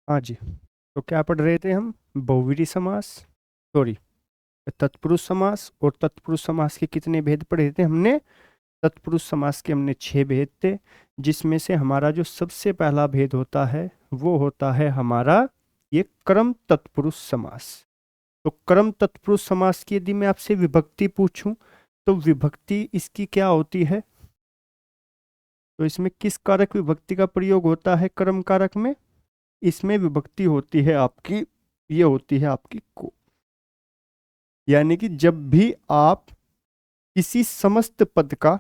हाँ जी। तो क्या पढ़ रहे थे हम? बहुवीरी समास, सॉरी, तत्पुरुष समास। और तत्पुरुष समास के कितने भेद पढ़े थे हमने? तत्पुरुष समास के हमने 6 भेद थे, जिसमें से हमारा जो सबसे पहला भेद होता है वो होता है हमारा ये कर्म तत्पुरुष समास। तो कर्म तत्पुरुष समास की यदि मैं आपसे विभक्ति पूछूं तो विभक्ति इसकी क्या होती है? तो इसमें किस कारक विभक्ति का प्रयोग होता है कर्म कारक में? इसमें विभक्ति होती है आपकी, ये होती है आपकी को। यानी कि जब भी आप किसी समस्त पद का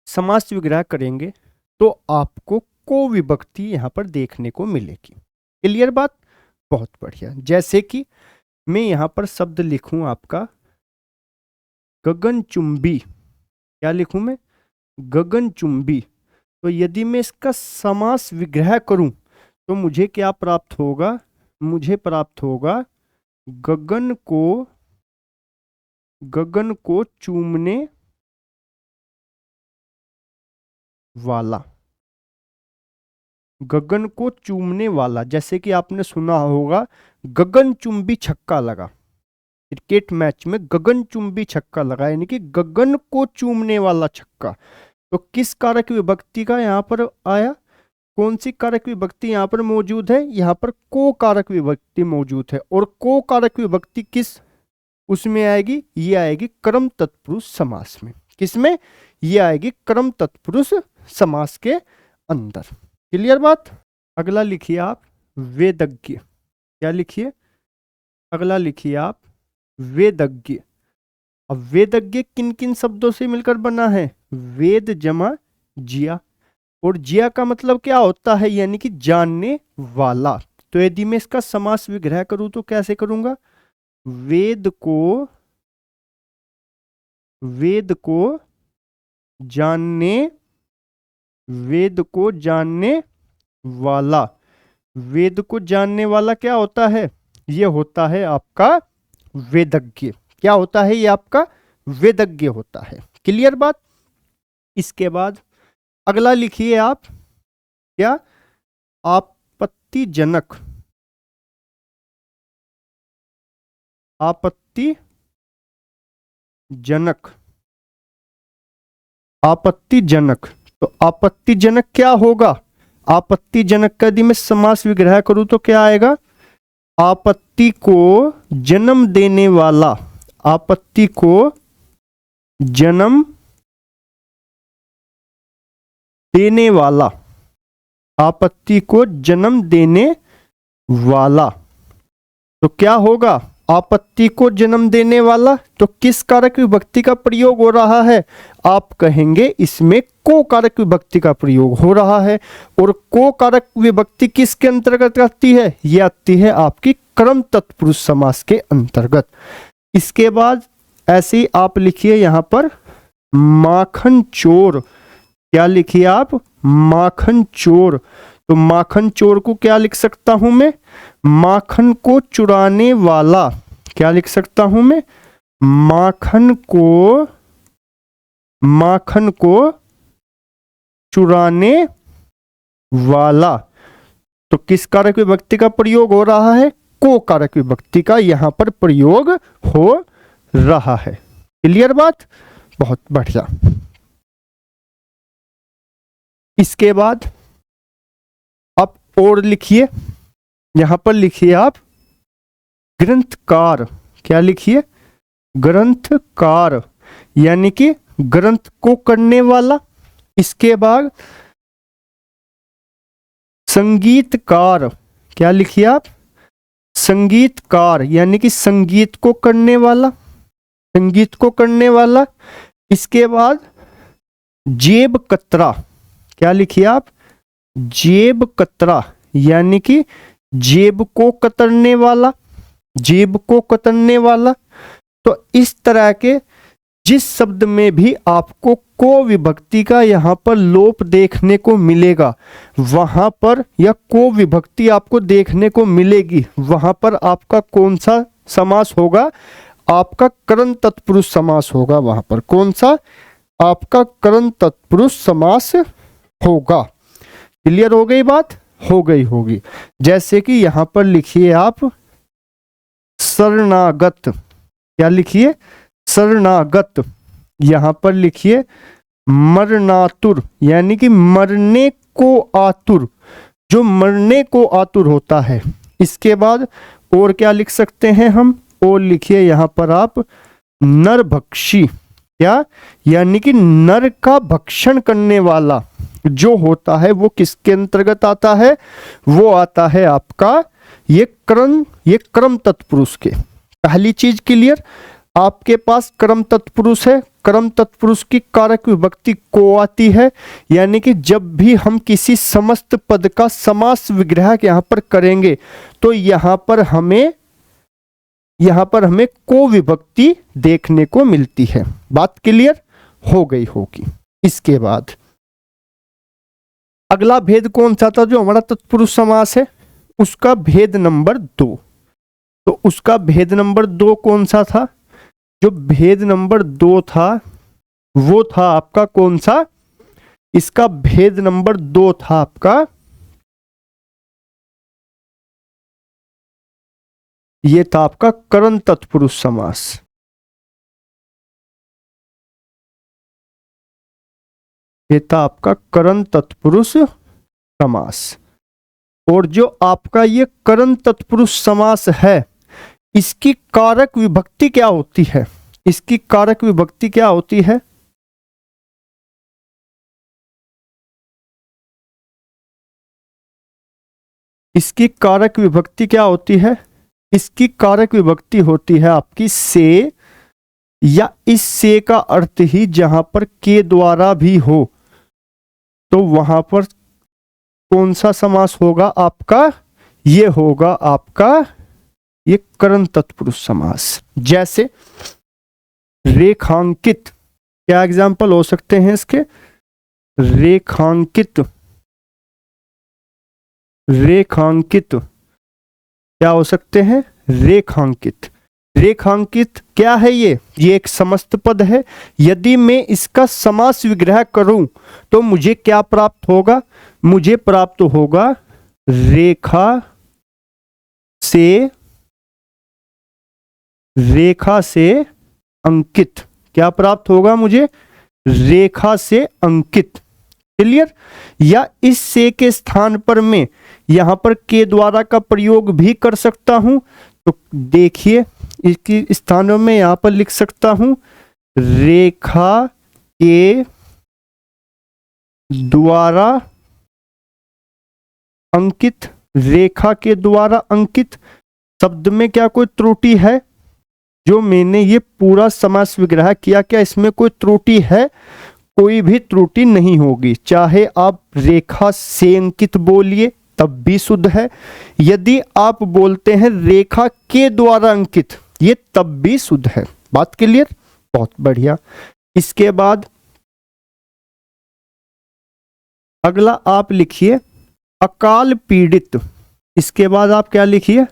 समास विग्रह करेंगे तो आपको को विभक्ति यहां पर देखने को मिलेगी। क्लियर बात? बहुत बढ़िया। जैसे कि मैं यहां पर शब्द लिखूं आपका गगनचुंबी। क्या लिखूं मैं? गगनचुंबी। तो यदि मैं इसका समास विग्रह करूं तो मुझे क्या प्राप्त होगा? मुझे प्राप्त होगा गगन को चूमने वाला। गगन को चूमने वाला, जैसे कि आपने सुना होगा गगनचुंबी छक्का लगा, क्रिकेट मैच में गगनचुंबी छक्का लगा, यानी कि गगन को चूमने वाला छक्का। तो किस कारक विभक्ति का यहां पर आया? कौन सी कारक विभक्ति यहां पर मौजूद है? यहां पर को कारक विभक्ति मौजूद है। और को कारक विभक्ति किस उसमें आएगी? ये आएगी कर्म तत्पुरुष समास में। किसमें? ये आएगी कर्म तत्पुरुष समास के अंदर। क्लियर बात? अगला लिखिए आप वेदज्ञ। क्या लिखिए? अगला लिखिए आप वेदज्ञ। अब वेदज्ञ किन किन शब्दों से मिलकर बना है? वेद जमा जिया। और जिया का मतलब क्या होता है? यानी कि जानने वाला। तो यदि मैं इसका समास विग्रह करूं तो कैसे करूंगा? वेद को जानने वाला। वेद को जानने वाला क्या होता है? ये होता है आपका वेदज्ञ। क्या होता है? ये आपका वेदज्ञ होता है। क्लियर बात? इसके बाद अगला लिखिए आप क्या? आपत्तिजनक। आपत्तिजनक। तो आपत्तिजनक क्या होगा? आपत्तिजनक का यदि मैं समास विग्रह करूं तो क्या आएगा? आपत्ति को जन्म देने वाला। आपत्ति को जन्म देने वाला। आपत्ति को जन्म देने वाला। तो क्या होगा? आपत्ति को जन्म देने वाला। तो किस कारक विभक्ति का प्रयोग हो रहा है? आप कहेंगे इसमें को कारक विभक्ति का प्रयोग हो रहा है। और को कारक विभक्ति किसके अंतर्गत आती है? ये आती है आपकी कर्म तत्पुरुष समास के अंतर्गत। इसके बाद ऐसे ही आप लिखिए यहां पर माखन चोर। क्या लिखिए आप? माखन चोर। तो माखन चोर को क्या लिख सकता हूं मैं? माखन को चुराने वाला। क्या लिख सकता हूं मैं? माखन को चुराने वाला। तो किस कारक विभक्ति का प्रयोग हो रहा है? को कारक विभक्ति का यहां पर प्रयोग हो रहा है। क्लियर बात? बहुत बढ़िया। इसके बाद आप और लिखिए, यहां पर लिखिए आप ग्रंथकार। क्या लिखिए? ग्रंथकार, यानी कि ग्रंथ को करने वाला। इसके बाद संगीतकार। क्या लिखिए आप? संगीतकार, यानी कि संगीत को करने वाला। संगीत को करने वाला। इसके बाद जेब कतरा। क्या लिखिए आप? जेब कतरा, यानी कि जेब को कतरने वाला। जेब को कतरने वाला। तो इस तरह के जिस शब्द में भी आपको को विभक्ति का यहां पर लोप देखने को मिलेगा, वहां पर या को विभक्ति आपको देखने को मिलेगी, वहां पर आपका कौन सा समास होगा? आपका कर्म तत्पुरुष समास होगा। वहां पर कौन सा? आपका कर्म तत्पुरुष समास होगा। क्लियर हो गई बात? हो गई होगी। जैसे कि यहां पर लिखिए आप शरणागत, क्या लिखिए, शरणागत। यहां पर लिखिए मरणातुर, यानी कि मरने को आतुर, जो मरने को आतुर होता है। इसके बाद और क्या लिख सकते हैं हम, और लिखिए यहां पर आप नरभक्षी, क्या, यानी कि नर का भक्षण करने वाला जो होता है वो किसके अंतर्गत आता है, वो आता है आपका ये क्रम तत्पुरुष के। पहली चीज क्लियर, आपके पास क्रम तत्पुरुष है, क्रम तत्पुरुष की कारक विभक्ति को आती है, यानी कि जब भी हम किसी समस्त पद का समास विग्रह यहाँ पर करेंगे तो यहाँ पर हमें को विभक्ति देखने को मिलती है। बात क्लियर हो गई होगी। इसके बाद अगला भेद कौन सा था, जो हमारा तत्पुरुष समास है उसका भेद नंबर 2। तो उसका भेद नंबर 2 कौन सा था, जो भेद नंबर 2 था वो था आपका कौन सा, इसका भेद नंबर 2 था आपका, ये था आपका करण तत्पुरुष समास। ये था आपका करण तत्पुरुष समास। और जो आपका ये करण तत्पुरुष समास है इसकी कारक विभक्ति क्या होती है, इसकी कारक विभक्ति क्या होती है, इसकी कारक विभक्ति क्या होती है, इसकी कारक विभक्ति होती है आपकी से, या इस से का अर्थ ही जहां पर के द्वारा भी हो तो वहां पर कौन सा समास होगा आपका, ये होगा आपका ये करण तत्पुरुष समास। जैसे रेखांकित, क्या एग्जाम्पल हो सकते हैं इसके, रेखांकित, रेखांकित क्या हो सकते हैं, रेखांकित। रेखांकित क्या है, ये एक समस्त पद है। यदि मैं इसका समास विग्रह करूं तो मुझे क्या प्राप्त होगा, मुझे प्राप्त होगा रेखा से अंकित। क्या प्राप्त होगा मुझे, रेखा से अंकित। क्लियर। या इस से के स्थान पर मैं यहां पर के द्वारा का प्रयोग भी कर सकता हूं। तो देखिए इसकी स्थानों में यहां पर लिख सकता हूं रेखा के द्वारा अंकित, रेखा के द्वारा अंकित। शब्द में क्या कोई त्रुटि है, जो मैंने ये पूरा समास विग्रह किया, क्या इसमें कोई त्रुटि है, कोई भी त्रुटि नहीं होगी। चाहे आप रेखा से अंकित बोलिए तब भी शुद्ध है, यदि आप बोलते हैं रेखा के द्वारा अंकित ये तब भी शुद्ध है। बात क्लियर, बहुत बढ़िया। इसके बाद अगला आप लिखिए अकाल पीड़ित। इसके बाद आप क्या लिखिए,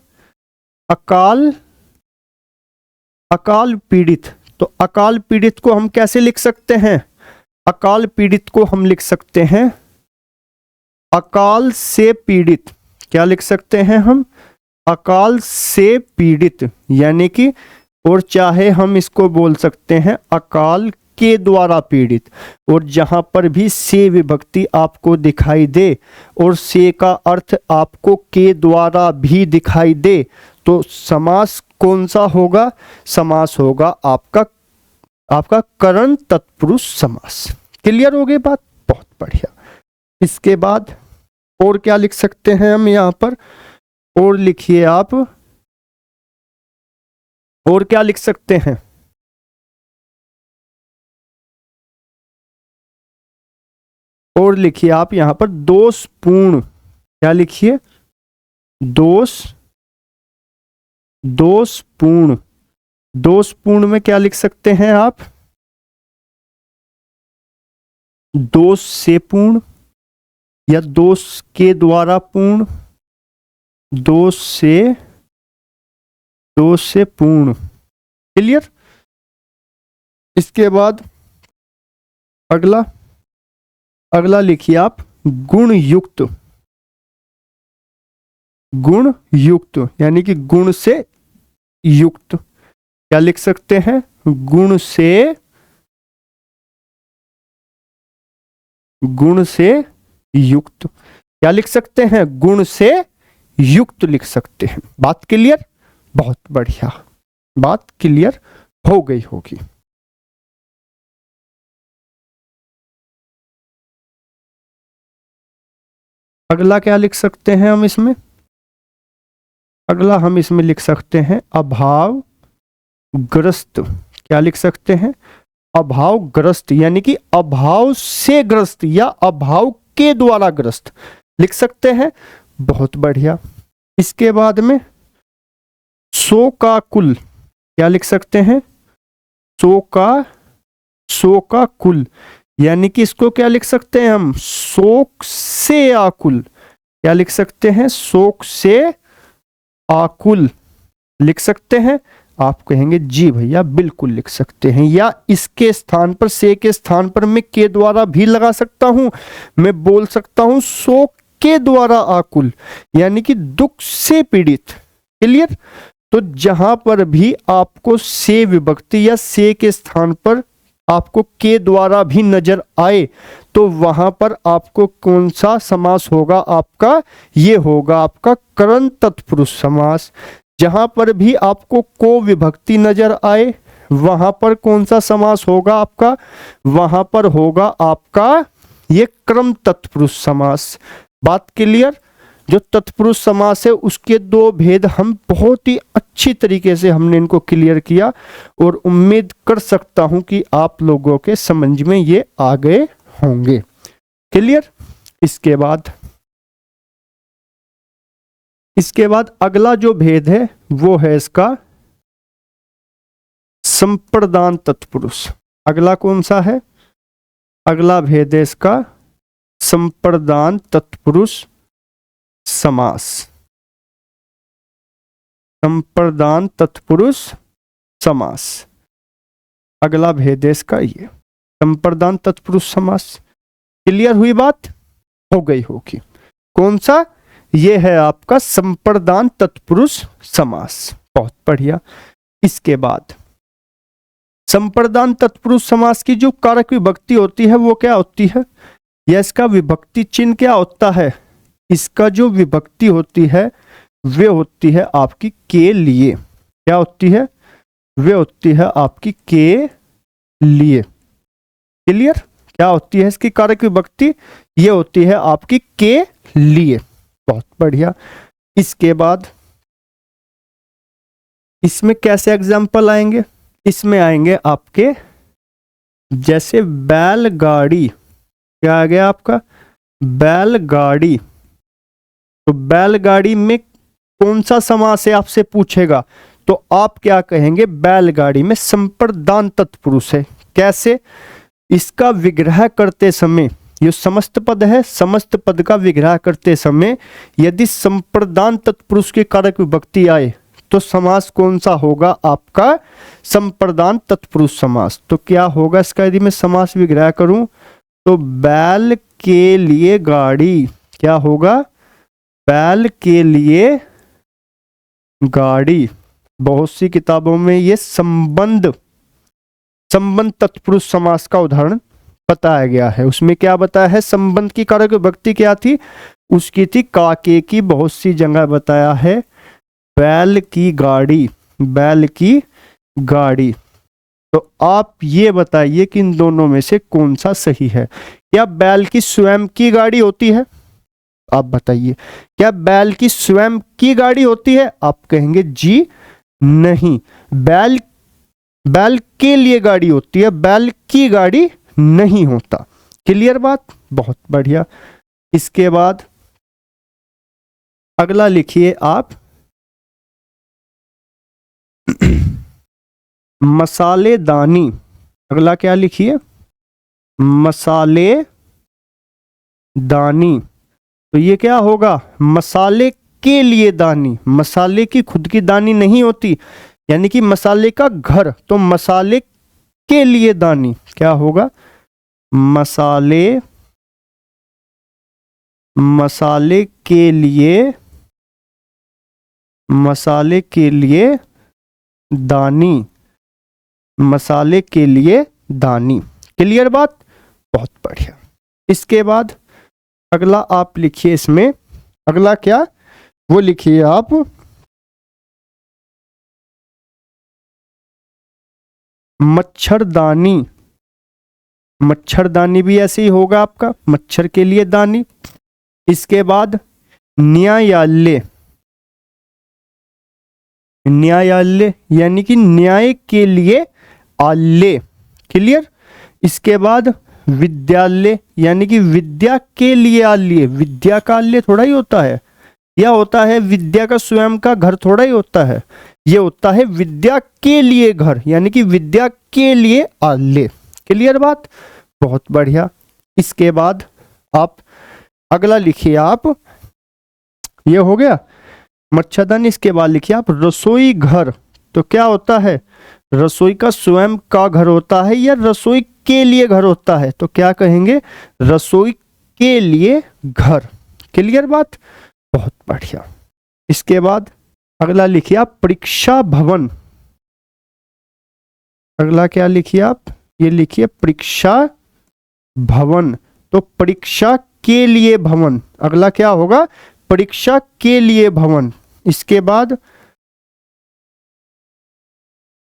अकाल पीड़ित। तो अकाल पीड़ित को हम कैसे लिख सकते हैं, अकाल पीड़ित को हम लिख सकते हैं अकाल से पीड़ित। क्या लिख सकते हैं हम, अकाल से पीड़ित, यानी कि और चाहे हम इसको बोल सकते हैं अकाल के द्वारा पीड़ित। और जहां पर भी से विभक्ति आपको दिखाई दे और से का अर्थ आपको के द्वारा भी दिखाई दे तो समास कौन सा होगा, समास होगा आपका करण तत्पुरुष समास। क्लियर हो गई बात, बहुत बढ़िया। इसके बाद और क्या लिख सकते हैं हम यहां पर, और लिखिए आप, और क्या लिख सकते हैं, और लिखिए आप यहां पर दोषपूर्ण। क्या लिखिए, दोषपूर्ण। दोषपूर्ण में क्या लिख सकते हैं आप, दोष से पूर्ण या दोष के द्वारा पूर्ण, दोष से पूर्ण। क्लियर। इसके बाद अगला लिखिए आप गुण युक्त। गुण युक्त, यानी कि गुण से युक्त। क्या लिख सकते हैं? गुण से युक्त। क्या लिख सकते हैं? गुण से युक्त लिख सकते हैं। बात क्लियर? बहुत बढ़िया, बात क्लियर हो गई होगी। अगला क्या लिख सकते हैं हम इसमें? अगला हम इसमें लिख सकते हैं अभावग्रस्त। क्या लिख सकते हैं? अभावग्रस्त, यानी कि अभाव से ग्रस्त या अभाव के द्वारा ग्रस्त लिख सकते हैं। बहुत बढ़िया। इसके बाद में शोकाकुल। क्या लिख सकते हैं? शोकाकुल, यानी कि इसको क्या लिख सकते हैं हम? शोक से आकुल। क्या लिख सकते हैं? शोक से आकुल लिख सकते हैं। आप कहेंगे जी भैया बिल्कुल लिख सकते हैं, या इसके स्थान पर, से के स्थान पर मैं के द्वारा भी लगा सकता हूं। मैं बोल सकता हूं शोक के द्वारा आकुल, यानी कि दुख से पीड़ित। क्लियर? तो जहां पर भी आपको से विभक्ति या से के स्थान पर आपको के द्वारा भी नजर आए, तो वहां पर आपको कौन सा समास होगा आपका? ये होगा आपका करण तत्पुरुष समास। जहां पर भी आपको को विभक्ति नजर आए, वहां पर कौन सा समास होगा आपका? वहां पर होगा आपका ये क्रम तत्पुरुष समास। बात क्लियर? जो तत्पुरुष समास है उसके दो भेद हम बहुत ही अच्छी तरीके से हमने इनको क्लियर किया, और उम्मीद कर सकता हूं कि आप लोगों के समझ में ये आ गए होंगे। क्लियर? इसके बाद अगला जो भेद है वो है इसका संप्रदान तत्पुरुष। अगला कौन सा है? अगला भेद है इसका संप्रदान तत्पुरुष समास। संप्रदान तत्पुरुष समास, अगला भेद है इसका ये संप्रदान तत्पुरुष समास। क्लियर हुई बात? हो गई होगी। कौन सा? ये है आपका संप्रदान तत्पुरुष समास। बहुत बढ़िया। इसके बाद संप्रदान तत्पुरुष समास की जो कारक विभक्ति होती है वो क्या होती है, या इसका विभक्ति चिन्ह क्या होता है? इसका जो विभक्ति होती है वे होती है आपकी के लिए। क्या होती है? वे होती है आपकी के लिए। क्लियर? क्या होती है इसकी कारक विभक्ति? ये होती है आपकी के लिए। बहुत बढ़िया। इसके बाद इसमें कैसे एग्जाम्पल आएंगे? इसमें आएंगे आपके जैसे बैलगाड़ी। क्या आ गया आपका? बैलगाड़ी। तो बैलगाड़ी में कौन सा समास है आपसे पूछेगा, तो आप क्या कहेंगे? बैलगाड़ी में संप्रदान तत्पुरुष है। कैसे? इसका विग्रह करते समय, ये समस्त पद है, समस्त पद का विग्रह करते समय यदि संप्रदान तत्पुरुष के कारक विभक्ति आए तो समास कौन सा होगा आपका? संप्रदान तत्पुरुष समास। तो क्या होगा इसका यदि मैं समास विग्रह करूं? तो बैल के लिए गाड़ी। क्या होगा? बैल के लिए गाड़ी। बहुत सी किताबों में ये संबंध तत्पुरुष समास का उदाहरण बताया गया है। उसमें क्या बताया है? संबंध की कारक विभक्ति क्या थी? उसकी थी काके की। बहुत सी जगह बताया है बैल की गाड़ी। बैल की गाड़ी। तो आप ये बताइए कि इन दोनों में से कौन सा सही है? क्या बैल की स्वयं की गाड़ी होती है? आप बताइए, क्या बैल की स्वयं की गाड़ी होती है? आप कहेंगे जी नहीं, बैल के लिए गाड़ी होती है, बैल की गाड़ी नहीं होता। क्लियर बात? बहुत बढ़िया। इसके बाद अगला लिखिए आप मसालेदानी। अगला क्या लिखिए? मसालेदानी। तो ये क्या होगा? मसाले के लिए दानी। मसाले की खुद की दानी नहीं होती, यानी कि मसाले का घर। तो मसाले के लिए दानी क्या होगा? मसाले के लिए मसाले के लिए दानी, मसाले के लिए दानी। क्लियर बात? बहुत बढ़िया। इसके बाद अगला आप लिखिए, इसमें अगला क्या, वो लिखिए आप मच्छरदानी। मच्छरदानी भी ऐसे ही होगा आपका, मच्छर के लिए दानी। इसके बाद न्यायालय, न्यायालय यानी कि न्याय के लिए आलय। क्लियर? इसके बाद विद्यालय यानी कि विद्या के लिए आलय। विद्या का आलय थोड़ा ही होता है, या होता है विद्या का स्वयं का घर थोड़ा ही होता है, ये होता है विद्या के लिए घर, यानी कि विद्या के लिए आलय। क्लियर बात? बहुत बढ़िया। इसके बाद आप अगला लिखिए आप, ये हो गया मच्छरदानी। इसके बाद लिखिए आप रसोई घर। तो क्या होता है, रसोई का स्वयं का घर होता है या रसोई के लिए घर होता है, तो क्या कहेंगे, रसोई के लिए घर। क्लियर बात? बहुत बढ़िया। इसके बाद अगला लिखिए आप परीक्षा भवन। अगला क्या लिखिए आप, ये लिखिए परीक्षा भवन। तो परीक्षा के लिए भवन, अगला क्या होगा, परीक्षा के लिए भवन। इसके बाद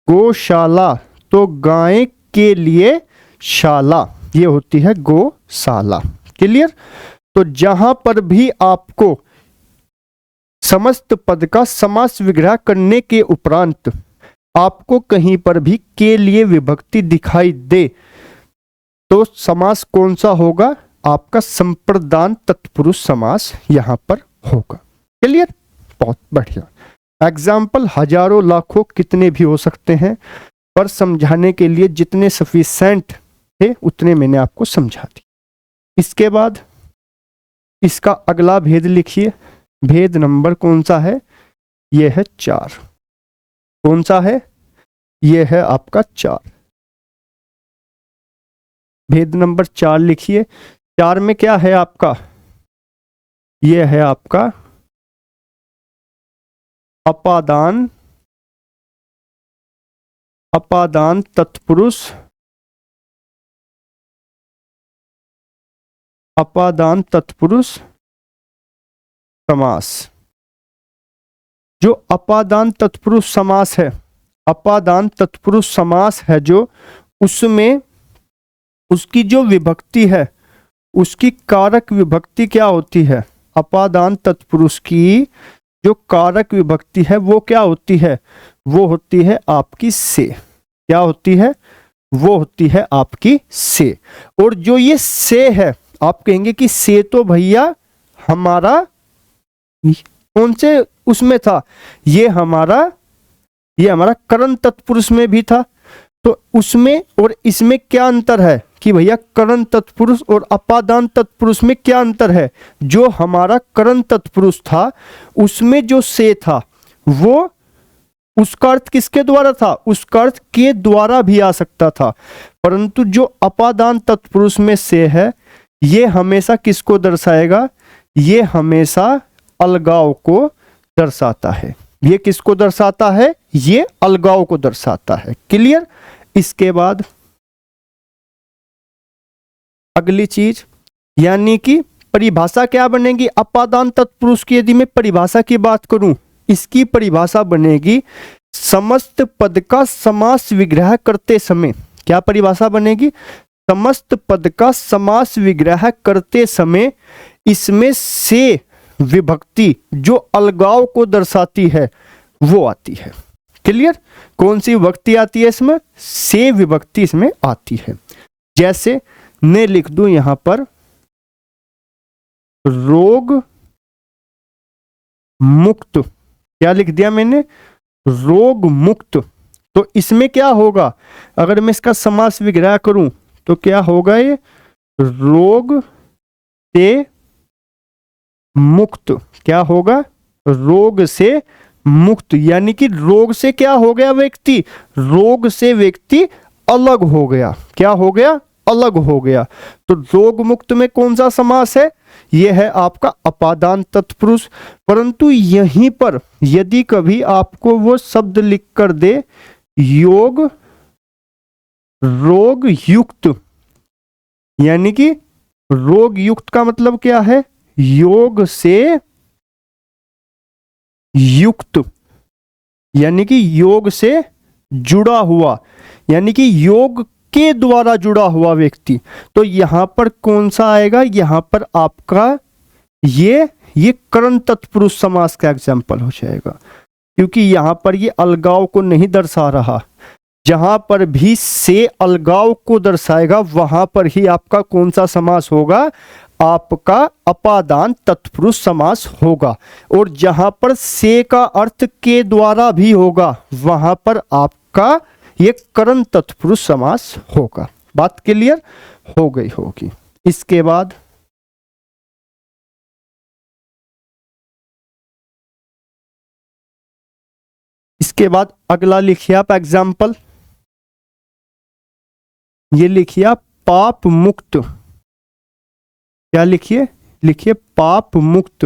गौशाला, तो गाय के लिए शाला, ये होती है गौशाला। क्लियर? तो जहां पर भी आपको समस्त पद का समास विग्रह करने के उपरांत आपको कहीं पर भी के लिए विभक्ति दिखाई दे, तो समास कौन सा होगा, आपका संप्रदान तत्पुरुष समास यहां पर होगा। क्लियर? बहुत बढ़िया। एग्जाम्पल हजारों लाखों कितने भी हो सकते हैं, पर समझाने के लिए जितने सफिशिएंट थे उतने मैंने आपको समझा दी। इसके बाद इसका अगला भेद लिखिए। भेद नंबर कौन सा है, यह है 4। कौन सा है, यह है आपका 4। भेद नंबर 4 लिखिए। 4 में क्या है आपका, यह है आपका अपादान, अपादान तत्पुरुष, अपादान तत्पुरुष समास। जो अपादान तत्पुरुष समास है, अपादान तत्पुरुष समास है जो, उसमें उसकी जो विभक्ति है, उसकी कारक विभक्ति क्या होती है, अपादान तत्पुरुष की जो कारक विभक्ति है वो क्या होती है, वो होती है आपकी से। क्या होती है, वो होती है आपकी से। और जो ये से है, आप कहेंगे कि से तो भैया हमारा कौन से उसमें था, ये हमारा करण तत्पुरुष में भी था। तो उसमें और इसमें क्या अंतर है कि भैया करण तत्पुरुष और अपादान तत्पुरुष में क्या अंतर है। जो हमारा करण तत्पुरुष था उसमें जो से था वो उसका अर्थ किसके द्वारा था, उसका अर्थ के द्वारा भी आ सकता था। परंतु जो अपादान तत्पुरुष में से है, ये हमेशा किसको दर्शाएगा, ये हमेशा अलगाव को दर्शाता है। ये किसको दर्शाता है, ये अलगाव को दर्शाता है। क्लियर? इसके बाद अगली चीज, यानी कि परिभाषा क्या बनेगी अपादान तत्पुरुष की। यदि मैं परिभाषा की बात करूं, इसकी परिभाषा बनेगी समस्त पद का समास विग्रह करते समय। क्या परिभाषा बनेगी, समस्त पद का समास विग्रह करते समय इसमें से विभक्ति जो अलगाव को दर्शाती है वो आती है। क्लियर? कौन सी विभक्ति आती है इसमें, से विभक्ति इसमें आती है। जैसे मैं लिख दूं यहां पर रोग मुक्त, क्या लिख दिया मैंने, रोग मुक्त। तो इसमें क्या होगा, अगर मैं इसका समास विग्रह करूं तो क्या होगा, ये रोग से मुक्त। क्या होगा, रोग से मुक्त, यानी कि रोग से क्या हो गया व्यक्ति, रोग से व्यक्ति अलग हो गया। क्या हो गया, अलग हो गया। तो रोग मुक्त में कौन सा समास है, ये है आपका अपादान तत्पुरुष। परंतु यहीं पर यदि कभी आपको वो शब्द लिख कर दे योग रोग युक्त, यानी कि रोग युक्त का मतलब क्या है, योग से युक्त, यानी कि योग से जुड़ा हुआ, यानी कि योग के द्वारा जुड़ा हुआ व्यक्ति, तो यहां पर कौन सा आएगा, यहां पर आपका ये करण तत्पुरुष समास का एग्जाम्पल हो जाएगा, क्योंकि यहां पर ये अलगाव को नहीं दर्शा रहा। जहां पर भी से अलगाव को दर्शाएगा वहां पर ही आपका कौन सा समास होगा, आपका अपादान तत्पुरुष समास होगा। और जहां पर से का अर्थ के द्वारा भी होगा वहां पर आपका ये करण तत्पुरुष समास होगा। बात क्लियर हो गई होगी। इसके बाद अगला लिखिए आप एग्जाम्पल, ये लिखिए आप पाप मुक्त। क्या लिखिए, लिखिए पाप मुक्त,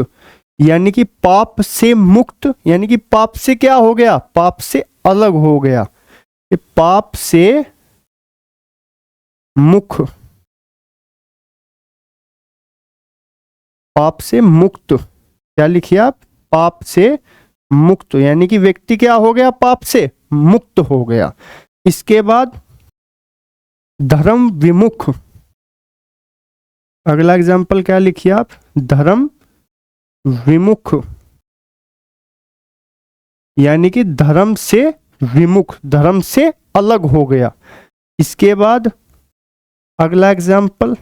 यानी कि पाप से मुक्त, यानी कि पाप से क्या हो गया, पाप से अलग हो गया। ये पाप से मुख, पाप से मुक्त, क्या लिखिए आप, पाप से मुक्त, यानी कि व्यक्ति क्या हो गया, पाप से मुक्त हो गया। इसके बाद धर्म विमुख, अगला एग्जाम्पल क्या लिखिए आप, धर्म विमुख, यानी कि धर्म से विमुख, धर्म से अलग हो गया। इसके बाद अगला एग्जाम्पल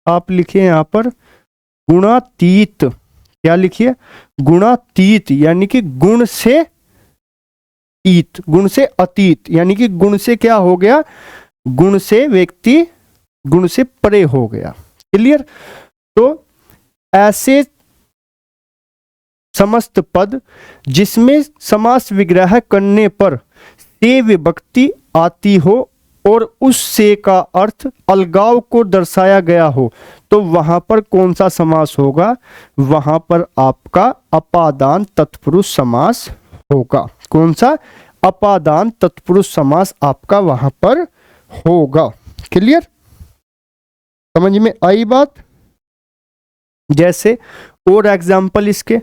आप लिखिए यहां पर गुणातीत। क्या लिखिए, गुणातीत, यानी कि गुण से ईत, गुण से अतीत, यानी कि गुण से क्या हो गया, गुण से व्यक्ति गुण से परे हो गया। क्लियर। तो ऐसे समस्त पद जिसमें समास विग्रह करने पर से विभक्ति आती हो और उस से का अर्थ अलगाव को दर्शाया गया हो, तो वहां पर कौन सा समास होगा, वहां पर आपका अपादान तत्पुरुष समास होगा। कौन सा, अपादान तत्पुरुष समास आपका वहां पर होगा। क्लियर, समझ में आई बात। जैसे और एग्जाम्पल इसके,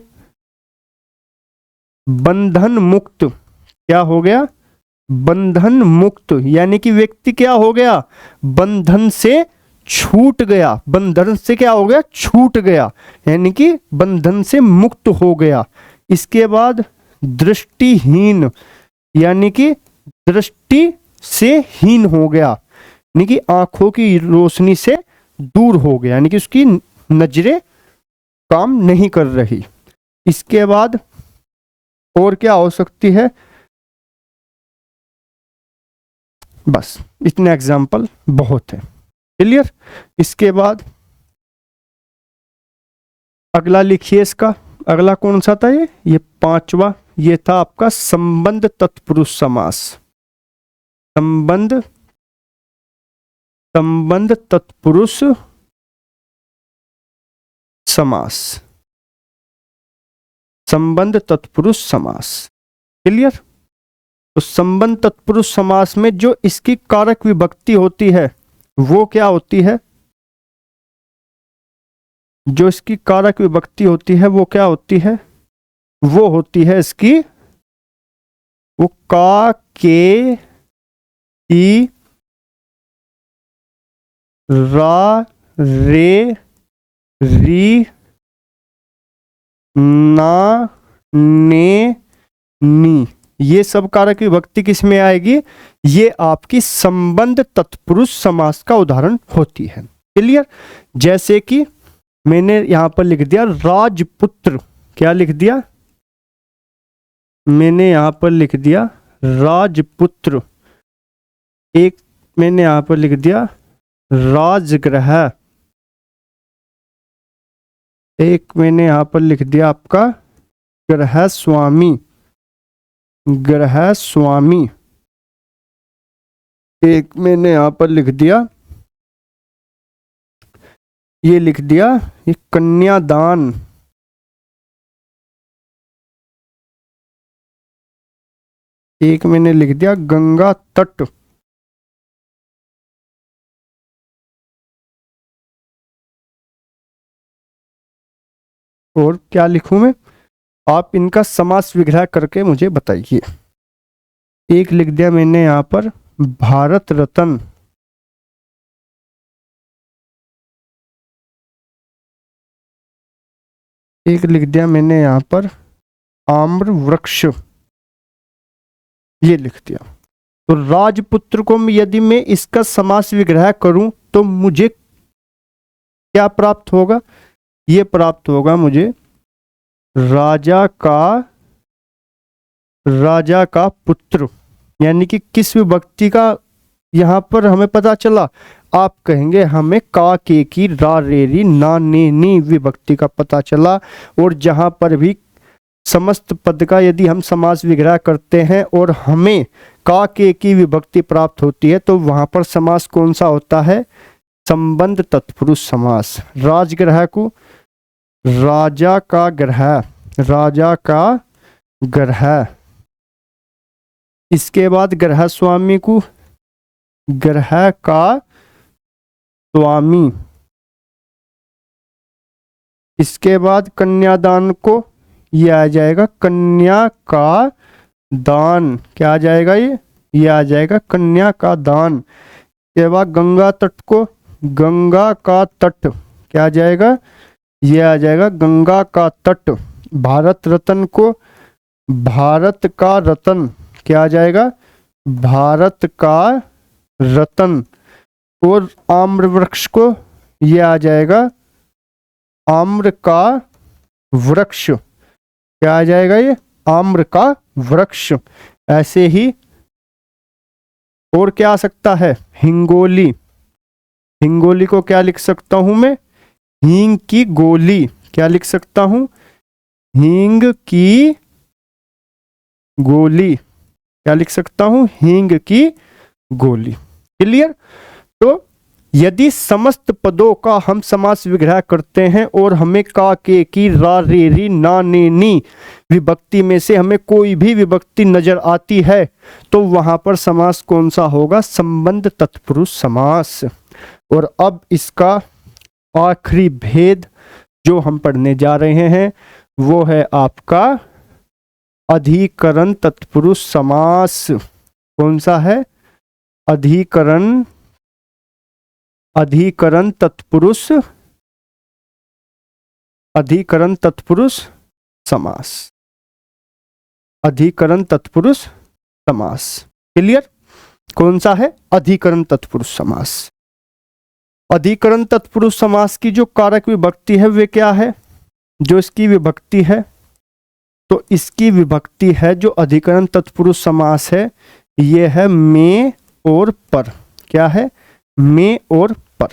बंधन मुक्त, क्या हो गया, बंधन मुक्त, यानी कि व्यक्ति क्या हो गया, बंधन से छूट गया, बंधन से क्या हो गया, छूट गया, यानी कि बंधन से मुक्त हो गया। इसके बाद दृष्टिहीन, यानी कि दृष्टि से हीन हो गया, यानी कि आंखों की रोशनी से दूर हो गया, यानी कि उसकी नजरें काम नहीं कर रही। इसके बाद और क्या हो सकती है, बस इतने एग्जाम्पल बहुत है। क्लियर। इसके बाद अगला लिखिए, इसका अगला कौन सा था, ये पांचवा, ये था आपका संबंध तत्पुरुष समास। संबंध तत्पुरुष समास, संबंध तत्पुरुष समास। क्लियर। तो संबंध तत्पुरुष समास में जो इसकी कारक विभक्ति होती है वो क्या होती है, जो इसकी कारक विभक्ति होती है वो क्या होती है, वो होती है इसकी, वो का, के, ई, रा, रे, री, ना, ने, नी, ये सब कारक विभक्ति किस में आएगी, ये आपकी संबंध तत्पुरुष समास का उदाहरण होती है। क्लियर। जैसे कि मैंने यहां पर लिख दिया राजपुत्र, क्या लिख दिया, मैंने यहां पर लिख दिया राजपुत्र। एक मैंने यहां पर लिख दिया राजगृह, एक मैंने यहां पर लिख दिया आपका गृह स्वामी, गृह स्वामी, एक मैंने यहां पर लिख दिया ये लिख दिया, ये कन्यादान। एक मैंने लिख दिया गंगा तट। और क्या लिखूं मैं, आप इनका समास विग्रह करके मुझे बताइए। एक लिख दिया मैंने यहां पर भारत रत्न। एक लिख दिया मैंने यहां पर आम्र वृक्ष। ये लिख दिया। तो राजपुत्र को यदि मैं इसका समास विग्रह करूं तो मुझे क्या प्राप्त होगा, ये प्राप्त होगा मुझे राजा का पुत्र। यानी कि किस विभक्ति का यहां पर हमें पता चला, आप कहेंगे हमें का के की रा रे री ना ने नी विभक्ति का पता चला। और जहां पर भी समस्त पद का यदि हम समास विग्रह करते हैं और हमें का के की विभक्ति प्राप्त होती है तो वहां पर समास कौन सा होता है, संबंध तत्पुरुष समास। राजग्रह को राजा का ग्रह, इसके बाद ग्रह स्वामी को ग्रह का स्वामी, इसके बाद कन्यादान को ये आ जाएगा कन्या का दान। क्या आ जाएगा, ये आ जाएगा कन्या का दान। के बाद गंगा तट को गंगा का तट, क्या आ जाएगा, ये आ जाएगा गंगा का तट। भारत रत्न को भारत का रत्न, क्या आ जाएगा, भारत का रत्न। और आम्र वृक्ष को ये आ जाएगा आम्र का वृक्ष। क्या आ जाएगा, ये आम्र का वृक्ष। ऐसे ही और क्या आ सकता है, हिंगोली। हिंगोली को क्या लिख सकता हूं मैं, हींग की गोली। क्या लिख सकता हूं, हींग की गोली। क्या लिख सकता हूं, हींग की गोली। क्लियर। तो यदि समस्त पदों का हम समास विग्रह करते हैं और हमें का के की रा रे री ना ने नी विभक्ति में से हमें कोई भी विभक्ति नजर आती है तो वहां पर समास कौन सा होगा, संबंध तत्पुरुष समास। और अब इसका आखिरी भेद जो हम पढ़ने जा रहे हैं वो है आपका अधिकरण तत्पुरुष समास। कौन सा है, अधिकरण तत्पुरुष समास। अधिकरण तत्पुरुष समास। क्लियर। कौन सा है, अधिकरण तत्पुरुष समास। अधिकरण तत्पुरुष समास की जो कारक विभक्ति है वे क्या है, जो इसकी विभक्ति है, तो इसकी विभक्ति है जो अधिकरण तत्पुरुष समास है ये है में और पर। क्या है, में और पर।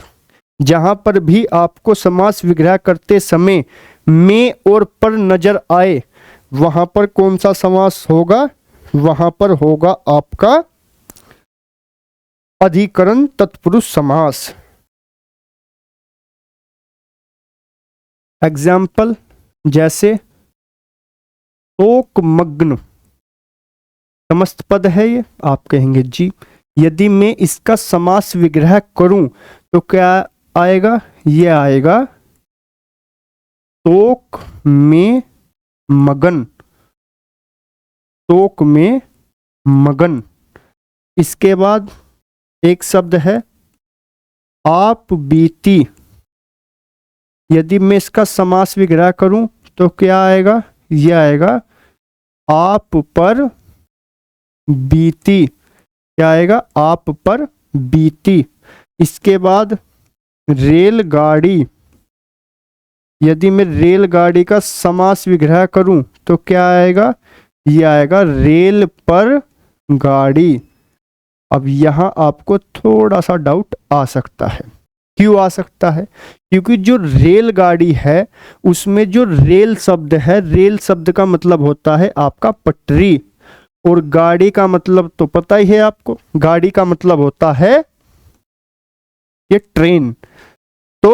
जहां पर भी आपको समास विग्रह करते समय में और पर नजर आए वहां पर कौन सा समास होगा, वहां पर होगा आपका अधिकरण तत्पुरुष समास। एग्जाम्पल जैसे शोकमग्न समस्त पद है ये, आप कहेंगे जी यदि मैं इसका समास विग्रह करूं तो क्या आएगा, ये आएगा शोक में मगन। शोक में मगन। इसके बाद एक शब्द है आप बीती। यदि मैं इसका समास विग्रह करूं तो क्या आएगा, ये आएगा आप पर बीती। क्या आएगा, आप पर बीती। इसके बाद रेलगाड़ी। यदि मैं रेलगाड़ी का समास विग्रह करूं तो क्या आएगा, ये आएगा रेल पर गाड़ी। अब यहां आपको थोड़ा सा डाउट आ सकता है। क्यों आ सकता है, क्योंकि जो रेलगाड़ी है उसमें जो रेल शब्द है, रेल शब्द का मतलब होता है आपका पटरी, और गाड़ी का मतलब तो पता ही है आपको, गाड़ी का मतलब होता है ये ट्रेन। तो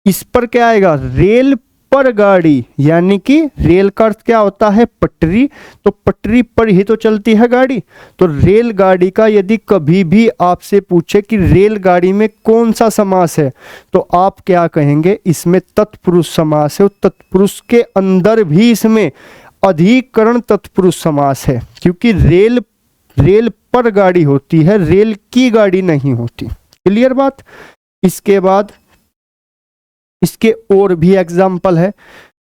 इस पर क्या आएगा, रेल पर गाड़ी, यानी कि रेल का अर्थ क्या होता है, पटरी, तो पटरी पर ही तो चलती है गाड़ी। तो रेलगाड़ी का यदि कभी भी आपसे पूछे कि रेलगाड़ी में कौन सा समास है, तो आप क्या कहेंगे, इसमें तत्पुरुष समास है। तत्पुरुष के अंदर भी इसमें अधिकरण तत्पुरुष समास है, क्योंकि रेल पर गाड़ी होती है, रेल की गाड़ी नहीं होती। क्लियर बात। इसके बाद इसके और भी एग्जाम्पल है,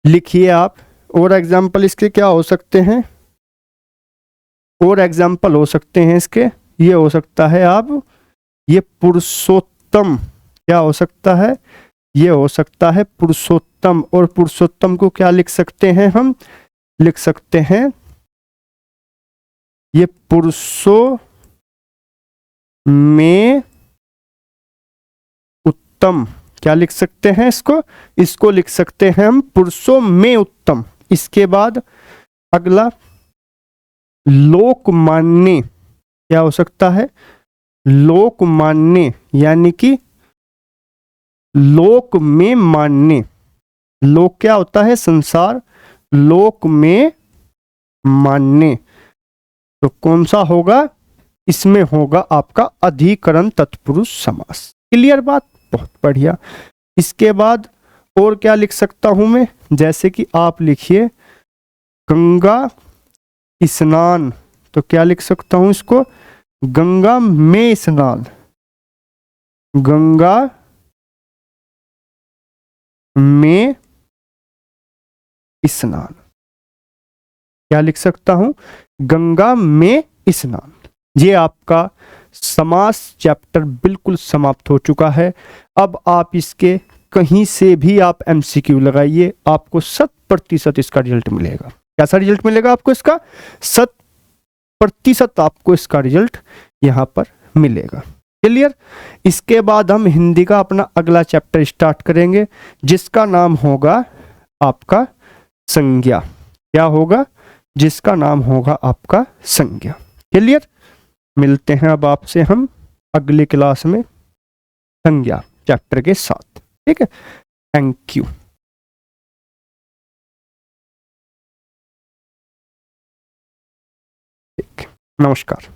लिखिए आप। और एग्जाम्पल इसके क्या हो सकते हैं, और एग्जाम्पल हो सकते हैं इसके, ये हो सकता है आप, ये पुरुषोत्तम, क्या हो सकता है, ये हो सकता है पुरुषोत्तम। और पुरुषोत्तम को क्या लिख सकते हैं, हम लिख सकते हैं ये पुरुषों में उत्तम, क्या लिख सकते हैं इसको लिख सकते हैं हम पुरुषों में उत्तम। इसके बाद अगला लोकमान्य, क्या हो सकता है, लोकमान्य, यानी कि लोक में मान्य। लोक क्या होता है, संसार, लोक में मान्य, तो कौन सा होगा, इसमें होगा आपका अधिकरण तत्पुरुष समास। क्लियर बात, बहुत बढ़िया। इसके बाद और क्या लिख सकता हूं मैं, जैसे कि आप लिखिए गंगा स्नान, तो क्या लिख सकता हूं इसको, गंगा में स्नान, गंगा में स्नान, क्या लिख सकता हूं, गंगा में स्नान। ये आपका समास चैप्टर बिल्कुल समाप्त हो चुका है। अब आप इसके कहीं से भी आप एमसीक्यू लगाइए, आपको 100% इसका रिजल्ट मिलेगा। कैसा रिजल्ट मिलेगा आपको इसका, 100% आपको इसका रिजल्ट यहां पर मिलेगा। क्लियर। इसके बाद हम हिंदी का अपना अगला चैप्टर स्टार्ट करेंगे, जिसका नाम होगा आपका संज्ञा। क्या होगा, जिसका नाम होगा आपका संज्ञा। क्लियर। मिलते हैं अब आपसे हम अगली क्लास में संज्ञा चैप्टर के साथ। ठीक है, थैंक यू। नमस्कार।